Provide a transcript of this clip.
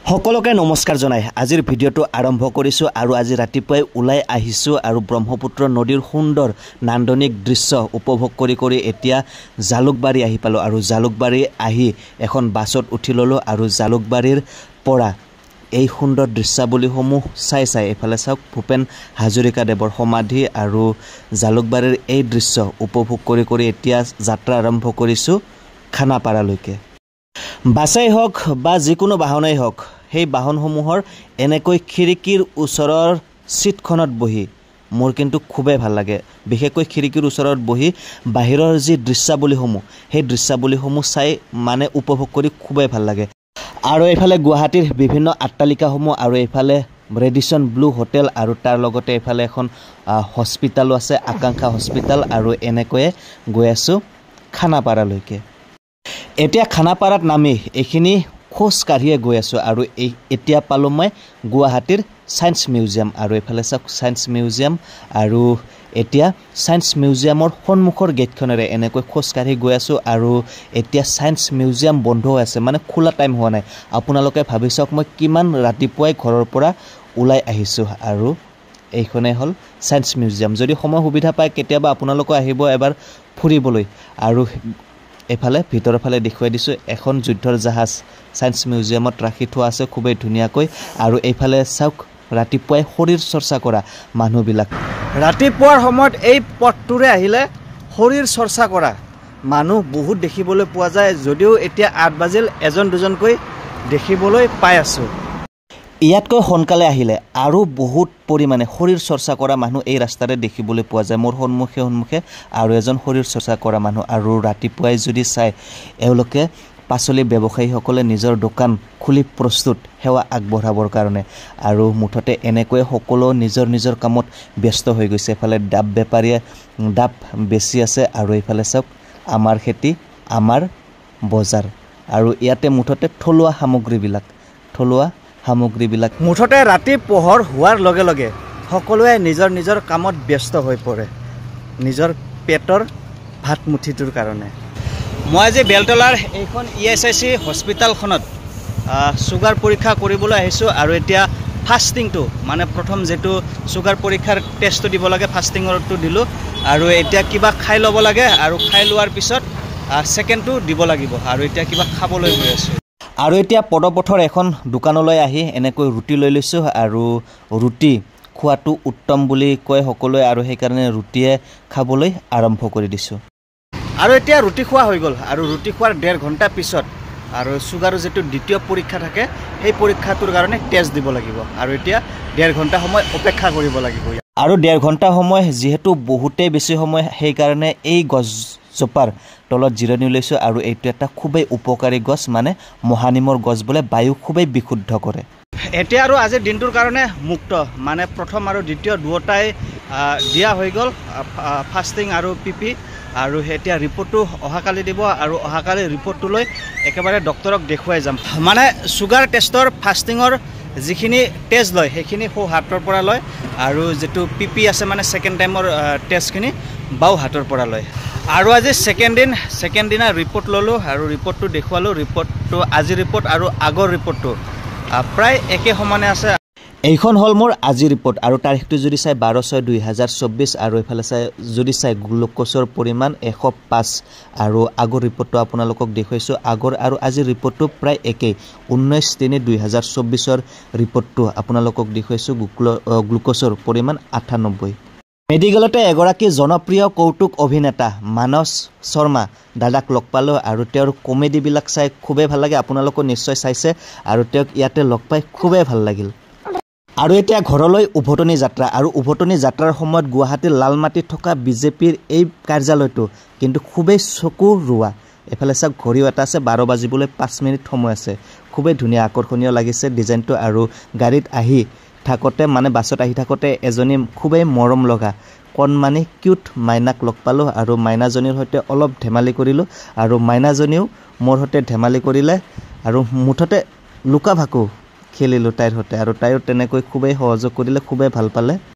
সকলোকে নমস্কাৰ জনাই আজিৰ ভিডিঅ'টো আৰম্ভ কৰিছো আৰু আজি ৰাতিপুৱাই ওলাই আহিছো আৰু ব্ৰহ্মপুত্ৰ নদীৰ সুন্দৰ নান্দনিক দৃশ্য উপভোগ কৰি এতিয়া জালুকবাৰী আহি পালো আৰু জালুকবাৰী আহি এখন বাছত উঠি ললো আৰু জালুকবাৰীৰ পৰা এই সুন্দৰ দৃশ্যাৱলীসমূহ চাই এফালে চাওক ভূপেন হাজৰিকা দেৱৰ সমাধি আৰু জালুকবাৰীৰ এই দৃশ্য উপভোগ কৰি এতিয়া যাত্ৰা আৰম্ভ কৰিছো খানাপাৰালৈকে বাছাই হওক বা যিকোনো বাহনেই হওক সেই বাহনসমূহৰ এনেকৈ খিৰিকীৰ ওচৰৰ সিটখনত বহি মোৰ কিন্তু খুবেই ভাল লাগে বিশেষকৈ খিৰিকীৰ ওচৰত বহি বাহিৰৰ যি দৃশ্যাৱলীসমূহ সেই দৃশ্যাৱলীসমূহ চাই মানে উপভোগ কৰি খুবেই ভাল লাগে আৰু এইফালে গুৱাহাটীৰ বিভিন্ন আট্টালিকাসমূহ আৰু এইফালে ৰেডিসন ব্লু হোটেল আৰু তাৰ লগতে এইফালে এখন হস্পিটালো আছে আকাংক্ষা হস্পিটাল আৰু এনেকৈ গৈ আছো খানাপাৰালৈকে এতিয়া খানাপাৰাত নামি এইখিনি খোজ কাঢ়িয়ে গৈ আছো আৰু এতিয়া পালো মই গুৱাহাটীৰ সায়েন্স মিউজিয়াম আৰু এফালে চাওক সায়েন্স মিউজিয়াম আৰু এতিয়া সায়েন্স মিউজিয়ামৰ সন্মুখৰ গেটখনেৰে এনেকৈ খোজ কাঢ়ি গৈ আছো আৰু এতিয়া সায়েন্স মিউজিয়াম বন্ধ হৈ আছে মানে খোলা টাইম হোৱা নাই আপোনালোকে ভাবি চাওক মই কিমান ৰাতিপুৱাই ঘৰৰ পৰা ওলাই আহিছো আৰু এইখনে হল সায়েন্স মিউজিয়াম যদি সময় সুবিধা পায় কেতিয়াবা আপোনালোকে আহিব এবাৰ ফুৰিবলৈ আৰু এফালে ভিতৰৰ ফালে দেখুৱাই দিছো এখন যুদ্ধৰ জাহাজ সায়েন্স মিউজিয়ামত ৰাখি থোৱা আছে খুবেই ধুনীয়াকৈ আৰু এইফালে চাওক ৰাতিপুৱাই শৰীৰ চৰ্চা কৰা মানুহবিলাক ৰাতিপুৱাৰ সময়ত এই পথটোৰে আহিলে শৰীৰ চৰ্চা কৰা মানুহ বহুত দেখিবলৈ পোৱা যায় যদিও এতিয়া 8 বাজিল এজন দুজনকৈ দেখিবলৈ পাই আছো ইয়াতকৈ সোনকালে আহিলে আৰু বহুত পৰিমাণে শৰীৰ চৰ্চা কৰা মানুহ এই ৰাস্তাৰে দেখিবলৈ পোৱা যায় মোৰ সন্মুখে আৰু এজন শৰীৰ চৰ্চা কৰা মানুহ আৰু ৰাতিপুৱাই যদি চাই এওঁলোকে পাচলি ব্যৱসায়ীসকলে নিজৰ দোকান খুলি প্ৰস্তুত সেৱা আগবঢ়াবৰ কাৰণে আৰু মুঠতে এনেকৈ সকলো নিজৰ কামত ব্যস্ত হৈ গৈছে এফালে ডাব বেপাৰীয়ে ডাব বেছি আছে আৰু এইফালে চাওক আমাৰ খেতি আমাৰ বজাৰ আৰু ইয়াতে মুঠতে থলুৱা সামগ্ৰীবিলাক মুঠতে ৰাতি পোহৰ হোৱাৰ লগে লগে সকলোৱে নিজৰ কামত ব্যস্ত হৈ পৰে নিজৰ পেটৰ ভাত মুঠিটোৰ কাৰণে মই আজি বেলতলাৰ এইখন ESIC হস্পিটালখনত সুগাৰ পৰীক্ষা কৰিবলৈ আহিছো আৰু এতিয়া ফাস্টিংটো মানে প্ৰথম যেটো সুগাৰ পৰীক্ষাৰ টেষ্টটো দিব লাগে ফাস্টিংৰটো দিলো আৰু এতিয়া কিবা খাই ল'ব লাগে আৰু খাই লোৱাৰ পিছত সেকেন্ডটো দিব লাগিব আৰু এতিয়া কিবা খাবলৈ গৈ আছো আৰু এতিয়া পদপথৰ এখন দোকানলৈ আহি এনেকৈ ৰুটি লৈ লৈছো আৰু ৰুটি খোৱাটো উত্তম বুলি কয় সকলোৱে আৰু সেই কাৰণে ৰুটিয়ে খাবলৈ আৰম্ভ কৰি দিছো আৰু এতিয়া ৰুটি খোৱা হৈ গল আৰু ৰুটি খোৱাৰ 1.5 ঘণ্টা পিছত আৰু সুগাৰৰ যেটো দ্বিতীয় পৰীক্ষা থাকে সেই পৰীক্ষাটোৰ কাৰণে টেষ্ট দিব লাগিব আৰু এতিয়া 1.5 ঘণ্টা সময় অপেক্ষা কৰিব লাগিব আৰু 1.5 ঘণ্টা সময় যেহেতু বহুতেই বেছি সময় সেই কাৰণে এই গছজোপাৰ তলত জিৰণি লৈছো আৰু এইটো এটা খুবেই উপকাৰী গছ মানে মহানিমৰ গছ বলে বায়ু খুবেই বিশুদ্ধ কৰে এতিয়া আৰু আজি দিনটোৰ কাৰণে মুক্ত মানে প্ৰথম আৰু দ্বিতীয় দুটাই দিয়া হৈ গল ফাস্টিং আৰু পিপি আৰু এতিয়া ৰিপৰ্টটো অহাকালি দিব আৰু অহাকালি ৰিপৰ্টটো লৈ একেবাৰে ডক্টৰক দেখুৱাই যাম মানে সুগাৰ টেষ্টৰ ফাস্টিংৰ যিখিনি টেষ্ট লয় সেইখিনি হো হাতৰ পৰা লয় আৰু যেটো পিপি আছে মানে সেকেন্ড টাইমৰ টেষ্টখিনি বাও হাতৰ পৰা লয় আৰু আজি সেকেন্ড দিনা ৰিপৰ্ট ললো আৰু ৰিপৰ্টটো দেখুৱালো ৰিপৰ্টটো আজি ৰিপৰ্ট আৰু আগৰ ৰিপৰ্টটো প্ৰায় একে সমানে আছে এইখন হল মোৰ আজি ৰিপৰ্ট আৰু তাৰিখটো যদি চাই 12/6/2024 আৰু এফালে চাই যদি চাই গ্লুকোজৰ পৰিমাণ 105 আৰু আগৰ ৰিপৰ্টটো আপোনালোকক দেখুৱাইছো আগৰ আৰু আজি ৰিপৰ্টটো প্ৰায় একেই 19/3/2024 ৰিপৰ্টটো আপোনালোকক দেখুৱাইছো গ্লুকোজৰ পৰিমাণ 98 মেডিকেলতে এগৰাকী জনপ্ৰিয় কৌতুক অভিনেতা মানস শৰ্মা দাদাক লগ পালো আৰু তেওঁৰ কমেডিবিলাক চাই খুবেই ভাল লাগে আপোনালোকে নিশ্চয় চাইছে আৰু তেওঁক ইয়াতে লগ পাই খুবেই ভাল লাগিল আৰু এতিয়া ঘৰলৈ উভতনি যাত্ৰা আৰু উভতনি যাত্ৰাৰ সময়ত গুৱাহাটীৰ লালমাটিত থকা বিজেপিৰ এই কাৰ্যালয়টো কিন্তু খুবেই চকু ৰুৱা এফালে চাওক ঘড়ীও এটা আছে 12 বাজিবলৈ 5 মিনিট সময় আছে খুবেই ধুনীয়া আকৰ্ষণীয় লাগিছে ডিজাইনটো আৰু গাড়ীত আহি থাকতে মানে বাছত আহি থাকতে এজনী খুবেই মৰম লগা কণমানি কিউট মাইনাক লগ পালো আৰু মাইনাজনীৰ সৈতে অলপ ধেমালি কৰিলো আৰু মাইনাজনীও মোৰ সৈতে ধেমালি কৰিলে আৰু মুঠতে লুকা ভাকু খেলিলো তাইৰ সৈতে আৰু তাইও তেনেকৈ খুবেই সহযোগ কৰিলে খুবেই ভাল পালে